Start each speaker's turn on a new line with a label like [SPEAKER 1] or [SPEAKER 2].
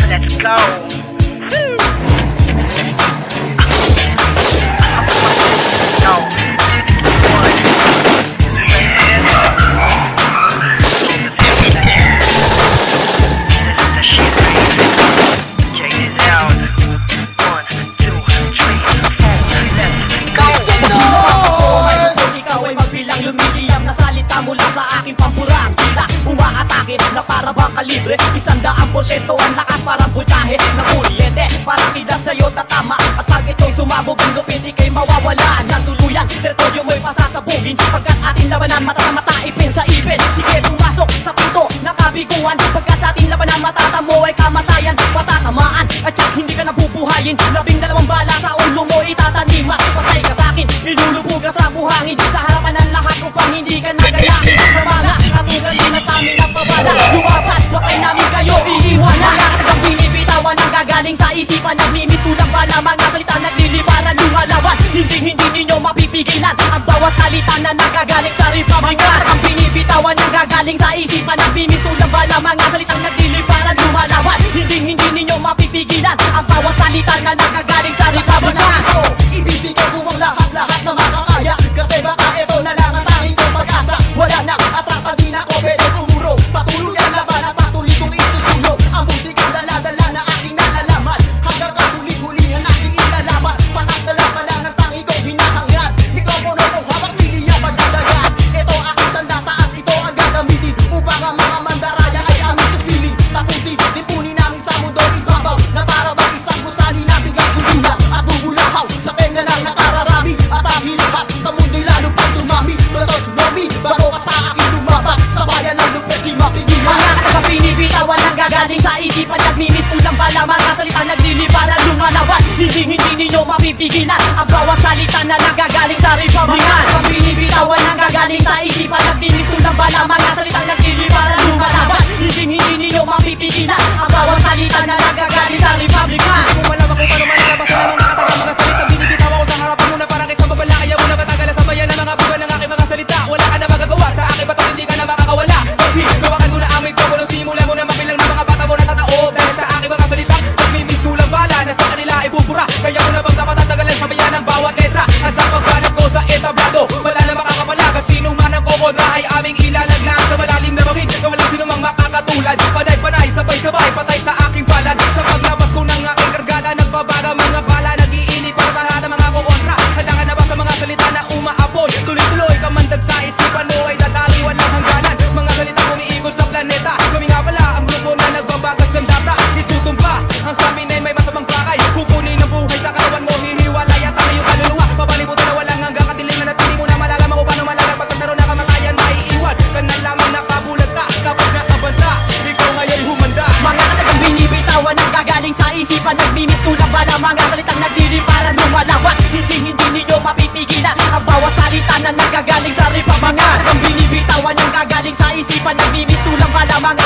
[SPEAKER 1] Let's go. Woo. No.
[SPEAKER 2] Mula sa aking pampurang tila umaatake na para bang kalibre 100% ang lakas parang bultahe na kuryente parang kidat sa'yo tatama at pag ito'y sumabog ang lupit ika'y mawawala ng tuluyan teritoryo mo'y pasasabugin pagkat ating labanan mata sa mata ipin sa ipin sige pumasok sa punto na kabiguan pagkat sa ating labanan matatamo ay kamatayan patatamaan at syak hindi ka nabubuhayin 12 bala sa ulo mo itatanima patay ka sa'kin ilulubog ka sa buhangin sa harapan ng lahat upang hindi ka nagaya Mamala, katulad din na sa'min ang pabala Lumabas, wakay namin kayo iiwanan Ang binibitawan ang gagaling sa isipan Nagmimistulang bala, mga salita nagliliparan lumalawan Hindi ninyo mapipigilan Ang bawat salita na nagagaling sa Republikan Ang binibitawan ang gagaling sa isipan Nagmimistulang bala, mga salitang nagliliparan lumalawan Hindi ninyo mapipigilan Ang bawat salita na nagagaling sa Republikan Ibibigay ko ang lahat na makakaya Kasi baka ito na lang ang tanging kong pag-asa Wala na atrasa, di na ako pwede tumuro Patuloy ang laban at patuloy kong isusulong Ang muntik ang dala-dala na aking nalalaman Hanggang kahuli-huli ang aking ilalaban Patak na lang pala ng tangi kong hinahangad Mikropono kong hawak niliya pagdadagan Ito aking sandata at ito ang gagamitin Upang ang mga mandaraya ay aming supilin Tapusin, lipunin namin sa mundo ibabaw Na para bang isang gusali na biglang guluhan At bubulahaw sa tenga ng nakararami At ang hilipat sa mundo'y lalo pang tumami Bato tsunami, bago ka sa aking lumabas Sa bayan ng lupet di mapigilan Mga sa binibitawan ang gagaling sa isipan Nagmimistulang bala, mga salita nagliliparan lumalawan Hindi ninyo mapipigilan Ang bawat salita na nagagaling sa Republikan Mga sa binibitawan ang gagaling sa isipan Nagmimistulang bala, mga salita nagliliparan lumalawan Hindi ninyo mapipigilan Ang bawat salita na nagagaling sa Republikan
[SPEAKER 3] Hindi mo malaman kung paano malalabas na ng nakatagang mga salita Binibitaw ako sa harapan mo na parang isang babala Kaya mo na matagalan sa bayan ng mga buwan ng aking mga salita Wala ka na magagawa sa aking bato hindi ka na makakawala Gawakan mo na ang may trouble simula mo na mapilang ng mga bata mo na tataob Dahil sa aking mga salita nagmimistulang bala na sa kanila ibubura Kaya mo na bang dapat tatagalan sa bayan ng bawat letra At sa pagbanat ko sa etablado wala na makakapala Kasi sino man ang kokontra ay aming ilalaglag Sa malalim na bangin na walang sinumang makakatulad Panay-panay, sabay-sabay, patay sa aking palad Sa paglabas ko ng aking kargada Nagbabaga mga bala, nag-iinit para sa lahat ng mga kokontra Handa ka na ba sa mga salita na umaapoy Tuloy-tuloy, kamandag sa isipan mo ay dadali walang hangganan Mga salita umiikot sa planeta Kami nga pala ang grupo na nagbabagas ng data Itutumba, ang sa amin ay may masamang pakay Kukunin ang buhay sa katawan mo, hihiwalay at ang iyong kaluluwa Papalibutan na walang hanggang katilingan at hindi mo na malalaman kung paano malalagpas Ang naroon na kamatayan, maiiwan ka na lamang nakabulag na Tapos nakabanta, ikaw ngayon humanda
[SPEAKER 2] Mga katagang binibitawan ang gagaling sa isipan Nagmimistulang bala, mga salitang nagliliparan lumalawan Hindi ninyo mapipigilan Ang bawat salita na nagagaling sa Republikan Ang binibitawan ang gagaling sa isipan Nagmimistulang bala, mga